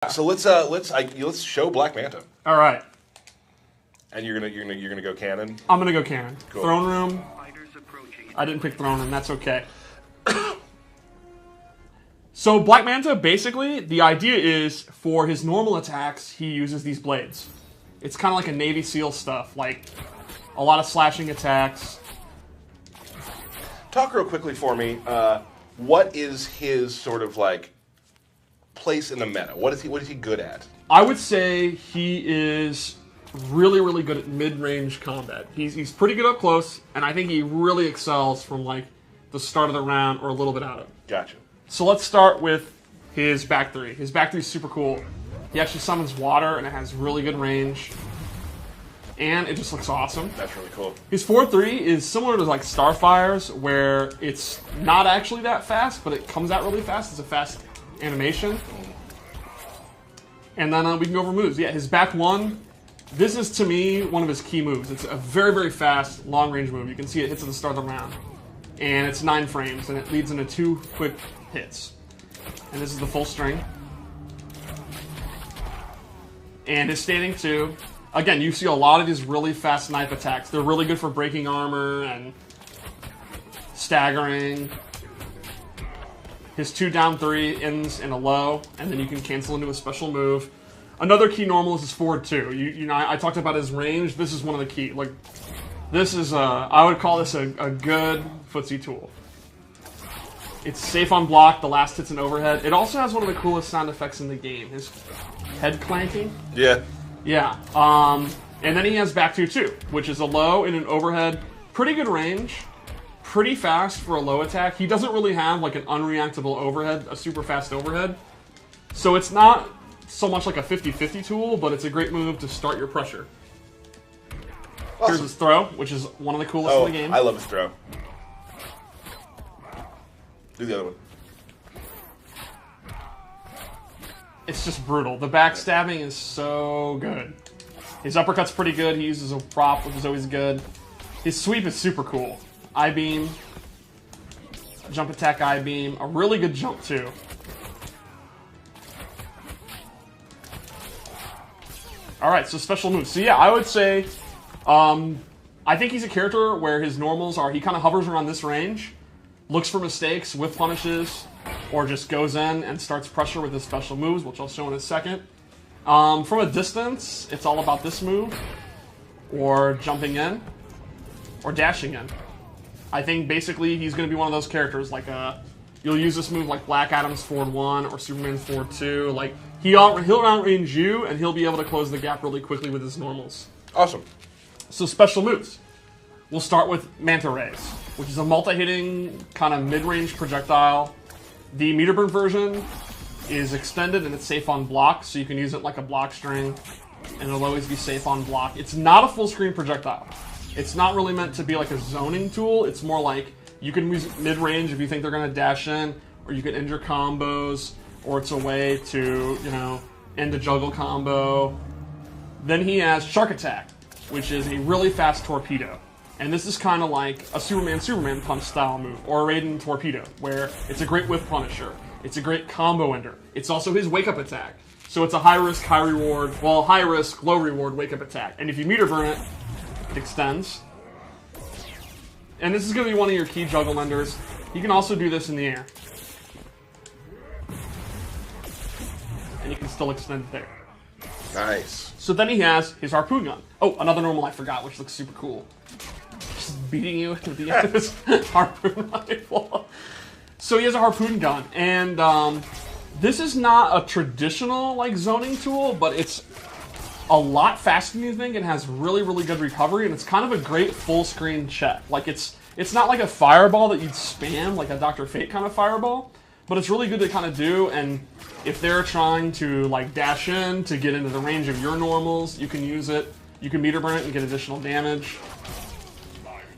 So let's show Black Manta. All right. And you're gonna go cannon. I'm gonna go cannon. Cool. Throne room. I didn't pick throne room. That's okay. So Black Manta, basically, the idea is for his normal attacks, he uses these blades. It's kind of like a Navy SEAL stuff, like a lot of slashing attacks. Talk real quickly for me. What is his sort of like place in the meta? What is he good at? I would say he is really, really good at mid-range combat. He's pretty good up close, and I think he really excels from like the start of the round or a little bit out of it. Gotcha. So let's start with his back three. His back three is super cool. He actually summons water, and it has really good range. And it just looks awesome. That's really cool. His 4-3 is similar to like Starfire's, where it's not actually that fast, but it comes out really fast. It's a fast animation. And then we can go over moves. Yeah, his back one, this is to me one of his key moves. It's a very, very fast, long-range move. You can see it hits at the start of the round. And it's 9 frames, and it leads into 2 quick hits. And this is the full string. And his standing 2. Again, you see a lot of these really fast knife attacks. They're really good for breaking armor and staggering. His 2 down 3 ends in a low, and then you can cancel into a special move. Another key normal is his forward 2. You know, I talked about his range. This is one of the key. Like, this is I would call this a good footsie tool. It's safe on block. The last hit's an overhead. It also has one of the coolest sound effects in the game. His head clanking. Yeah. Yeah. And then he has back 2 too, which is a low and an overhead. Pretty good range. Pretty fast for a low attack. He doesn't really have like an unreactable overhead, a super fast overhead. So it's not so much like a 50-50 tool, but it's a great move to start your pressure. Awesome. Here's his throw, which is one of the coolest in the game. I love his throw. Do the other one. It's just brutal. The backstabbing is so good. His uppercut's pretty good. He uses a prop, which is always good. His sweep is super cool. I-beam. Jump attack I-beam. A really good jump, too. Alright, so special moves. So yeah, I would say, I think he's a character where his normals are, he kind of hovers around this range, looks for mistakes, whiff punishes, or just goes in and starts pressure with his special moves, which I'll show in a second. From a distance, it's all about this move, or jumping in, or dashing in. I think basically he's going to be one of those characters, like you'll use this move like Black Adam's forward 1 or Superman's forward 2. Like he'll outrange you, and he'll be able to close the gap really quickly with his normals. Awesome. So special moves. We'll start with Manta Rays, which is a multi-hitting kind of mid-range projectile. The meter burn version is extended and it's safe on block, so you can use it like a block string, and it'll always be safe on block. It's not a full-screen projectile. It's not really meant to be like a zoning tool. It's more like you can use mid-range if you think they're going to dash in, or you can end your combos, or it's a way to, you know, end a juggle combo. Then he has Shark Attack, which is a really fast torpedo. And this is kind of like a Superman punch style move, or a Raiden torpedo, where it's a great whiff punisher. It's a great combo ender. It's also his wake up attack. So it's a high risk, high reward, well, high risk, low reward wake up attack. And if you meter burn it, it extends. And this is going to be one of your key juggle enders. You can also do this in the air. And you can still extend it there. Nice. So then he has his harpoon gun. Oh, another normal I forgot, which looks super cool. Just beating you with the end of his harpoon rifle. So he has a harpoon gun, and this is not a traditional like zoning tool, but it's a lot faster than you think. It has really, really good recovery, and it's kind of a great full screen check. Like it's not like a fireball that you'd spam, like a Dr. Fate kind of fireball, but it's really good to kind of do. And if they're trying to like dash in to get into the range of your normals, you can use it. You can meter burn it and get additional damage.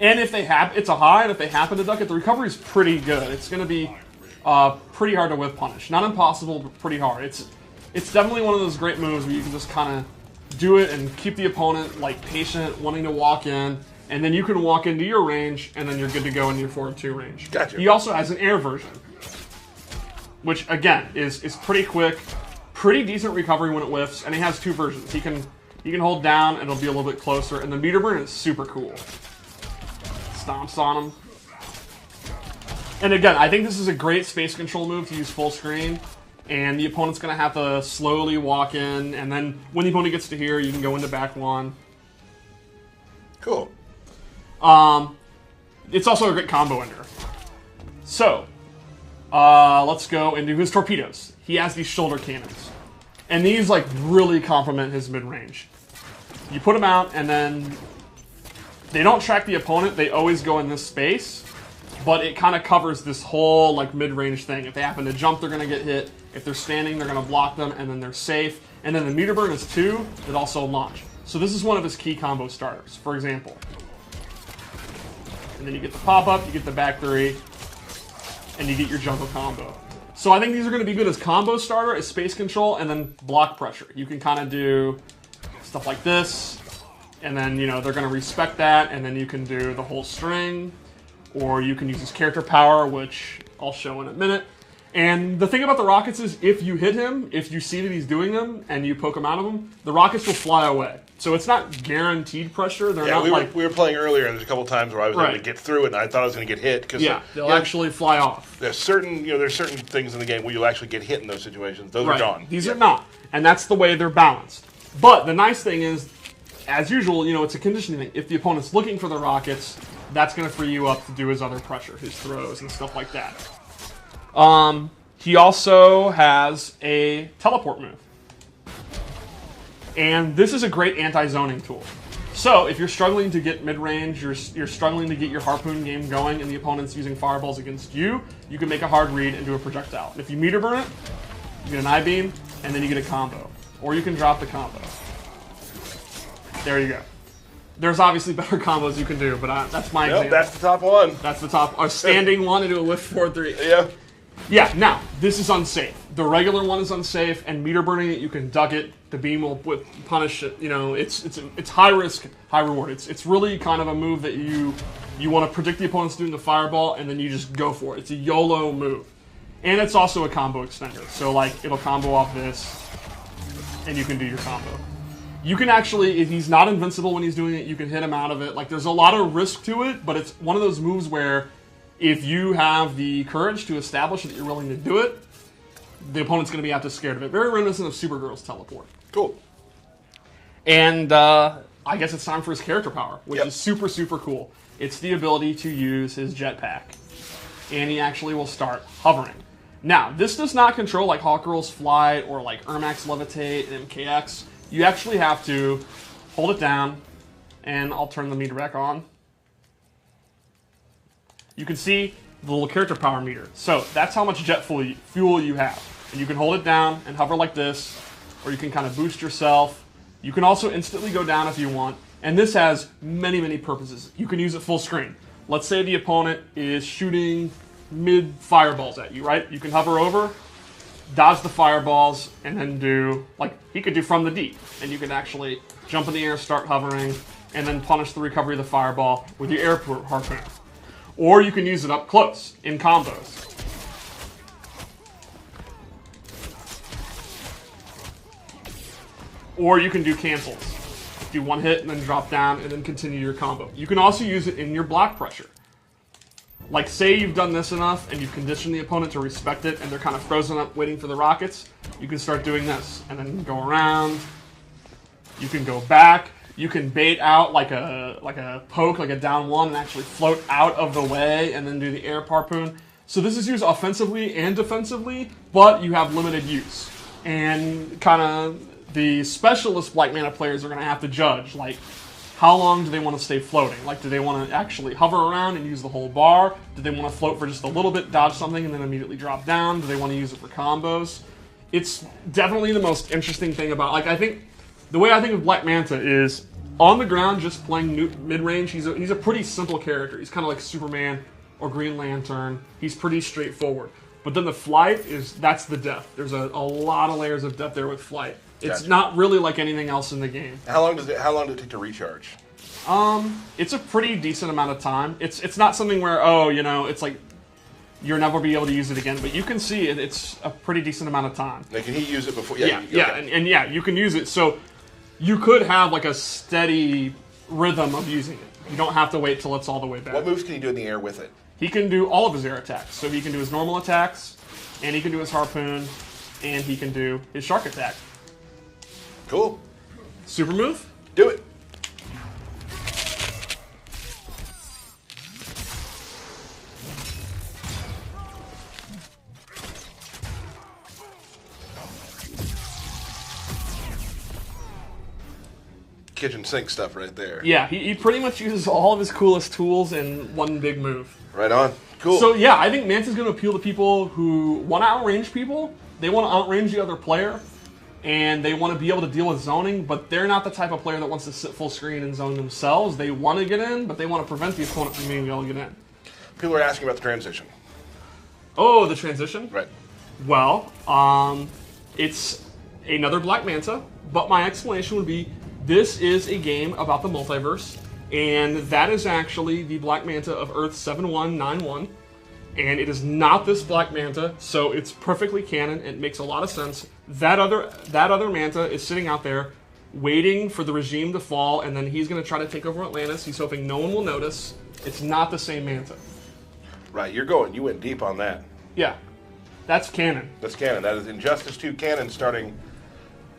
And if they have, it's a high, and if they happen to duck it, the recovery is pretty good. It's going to be pretty hard to whiff punish. Not impossible, but pretty hard. It's definitely one of those great moves where you can just kind of do it and keep the opponent like patient, wanting to walk in, and then you can walk into your range, and then you're good to go in your forward 2 range. Gotcha. He also has an air version, which again is pretty quick, pretty decent recovery when it whiffs, and he has two versions. He can hold down, and it'll be a little bit closer, and the meter burn is super cool. Stomps on him. And again, I think this is a great space control move to use full screen, and the opponent's going to have to slowly walk in, and then when the opponent gets to here, you can go into back one. Cool. It's also a great combo ender. So, let's go into his torpedoes. He has these shoulder cannons, and these like really complement his mid-range. You put them out, and then they don't track the opponent. They always go in this space, but it kind of covers this whole like mid-range thing. If they happen to jump, they're going to get hit. If they're standing, they're going to block them, and then they're safe. And then the meter burn is 2 that also launch. So this is one of his key combo starters, for example. And then you get the pop-up, you get the back 3, and you get your jungle combo. So I think these are going to be good as combo starter, as space control, and then block pressure. You can kind of do stuff like this, and then, you know, they're going to respect that, and then you can do the whole string, or you can use his character power, which I'll show in a minute. And the thing about the rockets is, if you hit him, if you see that he's doing them, and you poke him out of them, the rockets will fly away. So it's not guaranteed pressure. They're not we were playing earlier, and there's a couple times where I was able to get through it, and I thought I was going to get hit. Cause they'll actually fly off. There's certain things in the game where you'll actually get hit in those situations. Those are gone. These are not, and that's the way they're balanced. But the nice thing is, as usual, you know, it's a conditioning thing. If the opponent's looking for the rockets, that's going to free you up to do his other pressure, his throws and stuff like that. He also has a teleport move. And this is a great anti-zoning tool. So if you're struggling to get mid-range, you're struggling to get your harpoon game going, and the opponent's using fireballs against you, you can make a hard read and do a projectile. And if you meter burn it, you get an I-beam, and then you get a combo. Or you can drop the combo. There you go. There's obviously better combos you can do, but that's my example. That's the top one. That's the top. A standing one and do a lift 4-3. Yeah. Yeah, now, this is unsafe. The regular one is unsafe, and meter burning it, you can duck it. The beam will punish it. You know, it's high risk, high reward. It's really kind of a move that you want to predict the opponent's doing the fireball, and then you just go for it. It's a YOLO move. And it's also a combo extender. So, like, it'll combo off this, and you can do your combo. You can actually, if he's not invincible when he's doing it, you can hit him out of it. Like, there's a lot of risk to it, but it's one of those moves where if you have the courage to establish that you're willing to do it, the opponent's going to be out to scared of it. Very reminiscent of Supergirl's teleport. Cool. And I guess it's time for his character power, which is super, super cool. It's the ability to use his jetpack. And he actually will start hovering. Now, this does not control like Hawkgirl's Flight or like Ermac's Levitate and MKX. You actually have to hold it down, and I'll turn the meter back on. You can see the little character power meter. So that's how much jet fuel you have. And you can hold it down and hover like this, or you can kind of boost yourself. You can also instantly go down if you want. And this has many, many purposes. You can use it full screen. Let's say the opponent is shooting mid fireballs at you, right? You can hover over, dodge the fireballs, and then do, like, he could do from the deep. And you can actually jump in the air, start hovering, and then punish the recovery of the fireball with your air harpoon. Or you can use it up close in combos. Or you can do cancels. Do one hit and then drop down and then continue your combo. You can also use it in your block pressure. Like, say you've done this enough and you've conditioned the opponent to respect it and they're kind of frozen up waiting for the rockets, you can start doing this and then go around. You can go back. You can bait out like a poke, like a down one, and actually float out of the way and then do the air harpoon. So this is used offensively and defensively, but you have limited use. And kind of the specialist Black Manta players are going to have to judge, like, how long do they want to stay floating? Like, do they want to actually hover around and use the whole bar? Do they want to float for just a little bit, dodge something, and then immediately drop down? Do they want to use it for combos? It's definitely the most interesting thing about, like, I think the way I think of Black Manta is, on the ground, just playing mid-range, he's a pretty simple character. He's kind of like Superman or Green Lantern. He's pretty straightforward. But then the flight that's the depth. There's a lot of layers of depth there with flight. It's not really like anything else in the game. How long does it take to recharge? It's a pretty decent amount of time. It's not something where, it's like you'll never be able to use it again. But you can see it's a pretty decent amount of time. Now, can he use it before? Yeah, okay. and yeah, you can use it. So you could have like a steady rhythm of using it. You don't have to wait till it's all the way back. What moves can he do in the air with it? He can do all of his air attacks. So he can do his normal attacks, and he can do his harpoon, and he can do his shark attack. Cool. Super move? Do it. Kitchen sink stuff right there. Yeah, he pretty much uses all of his coolest tools in one big move. Right on. Cool. So yeah, I think Manta's going to appeal to people who want to outrange people. They want to outrange the other player, and they want to be able to deal with zoning, but they're not the type of player that wants to sit full screen and zone themselves. They want to get in, but they want to prevent the opponent from being able to get in. People are asking about the transition. Oh, the transition? Right. Well, it's another Black Manta, but my explanation would be this is a game about the multiverse, and that is actually the Black Manta of Earth 7191, and it is not this Black Manta, so it's perfectly canon. It makes a lot of sense. That other Manta is sitting out there waiting for the regime to fall, and then he's going to try to take over Atlantis. He's hoping no one will notice. It's not the same Manta. Right, you went deep on that. Yeah, that's canon. That's canon. That is Injustice 2 canon starting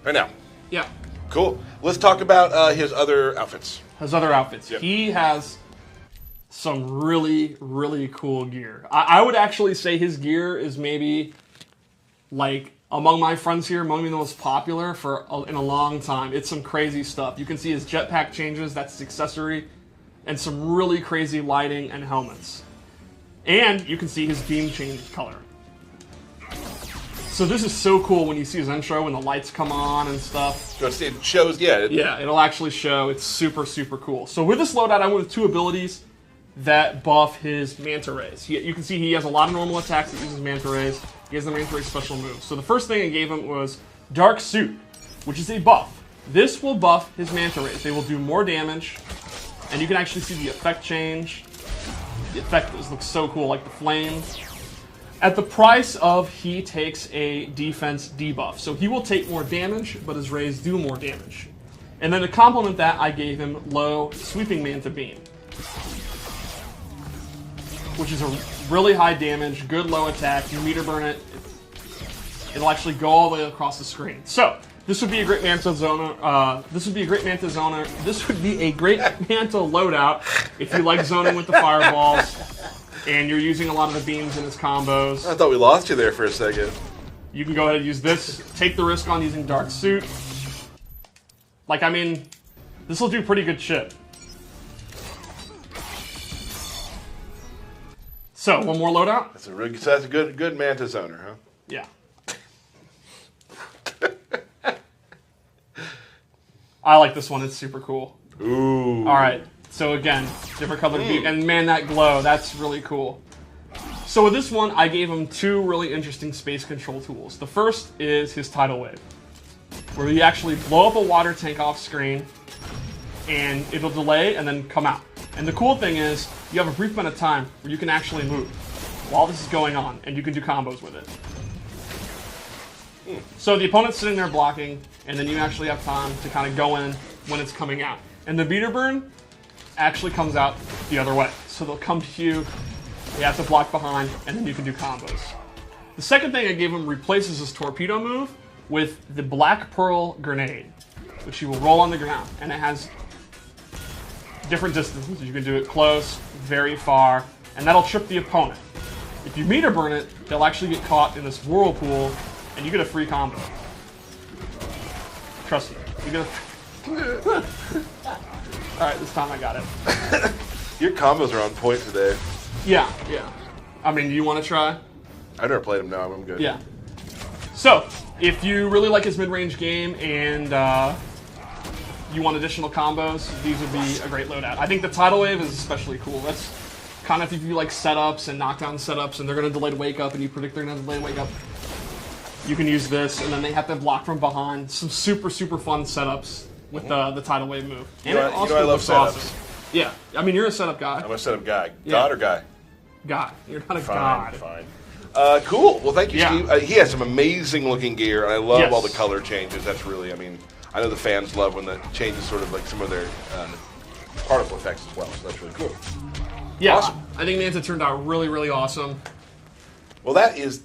right now. Yeah. Cool. Let's talk about his other outfits. His other outfits. Yep. He has some really, really cool gear. I would actually say his gear is maybe, like, among my friends here, among the most popular in a long time. It's some crazy stuff. You can see his jetpack changes, that's his accessory, and some really crazy lighting and helmets. And you can see his beam change color. So this is so cool when you see his intro and the lights come on and stuff. So it shows, yeah. Yeah, it'll actually show. It's super, super cool. So with this loadout, I went with two abilities that buff his Manta Rays. You can see he has a lot of normal attacks that uses Manta Rays. He has the Manta Ray special move. So the first thing I gave him was Dark Suit, which is a buff. This will buff his Manta Rays. They will do more damage, and you can actually see the effect change. The effect looks so cool, like the flames. At the price of he takes a defense debuff. So he will take more damage, but his rays do more damage. And then to complement that, I gave him low sweeping Manta Beam, which is a really high damage, good low attack. You meter burn it, it'll actually go all the way across the screen. So this would be a great Manta zoner. This would be a great Manta loadout if you like zoning with the fireballs. And you're using a lot of the beams in his combos. I thought we lost you there for a second. You can go ahead and use this. Take the risk on using Dark Suit. Like, I mean, this will do pretty good shit. So, one more loadout? That's a good Manta zoner, huh? Yeah. I like this one. It's super cool. Ooh. All right. So again, different colored beam, and man, that glow, that's really cool. So with this one, I gave him two really interesting space control tools. The first is his Tidal Wave, where you actually blow up a water tank off screen, and it'll delay and then come out. And the cool thing is, you have a brief amount of time where you can actually move while this is going on, and you can do combos with it. So the opponent's sitting there blocking, and then you actually have time to kind of go in when it's coming out. And the meter burn actually comes out the other way. So they'll come to you, you have to block behind, and then you can do combos. The second thing I gave him replaces his torpedo move with the Black Pearl Grenade, which you will roll on the ground, and it has different distances. You can do it close, very far, and that'll trip the opponent. If you meter burn it, they'll actually get caught in this whirlpool, and you get a free combo. Trust me, you get a... Alright, this time I got it. Your combos are on point today. Yeah. I mean, do you want to try? I've never played him, no, I'm good. Yeah. So, if you really like his mid-range game and you want additional combos, these would be a great loadout. I think the Tidal Wave is especially cool. That's kind of if you like setups and knockdown setups and they're going to delay to wake up and you predict they're going to delay to wake up, you can use this, and then they have to block from behind. Some super, super fun setups with the Tidal Wave move. And I love setups. Awesome. Yeah, I mean, you're a setup guy. I'm a setup guy. Yeah. God or guy? god. You're not a Fine, god. fine. Cool. Well, thank you, Yeah. Steve. He has some amazing looking gear, and I love Yes. all the color changes. That's really, I mean, I know the fans love when that changes sort of like some of their particle effects as well, so that's really cool. Yeah, Awesome. I think Manta turned out really, really awesome. Well, that is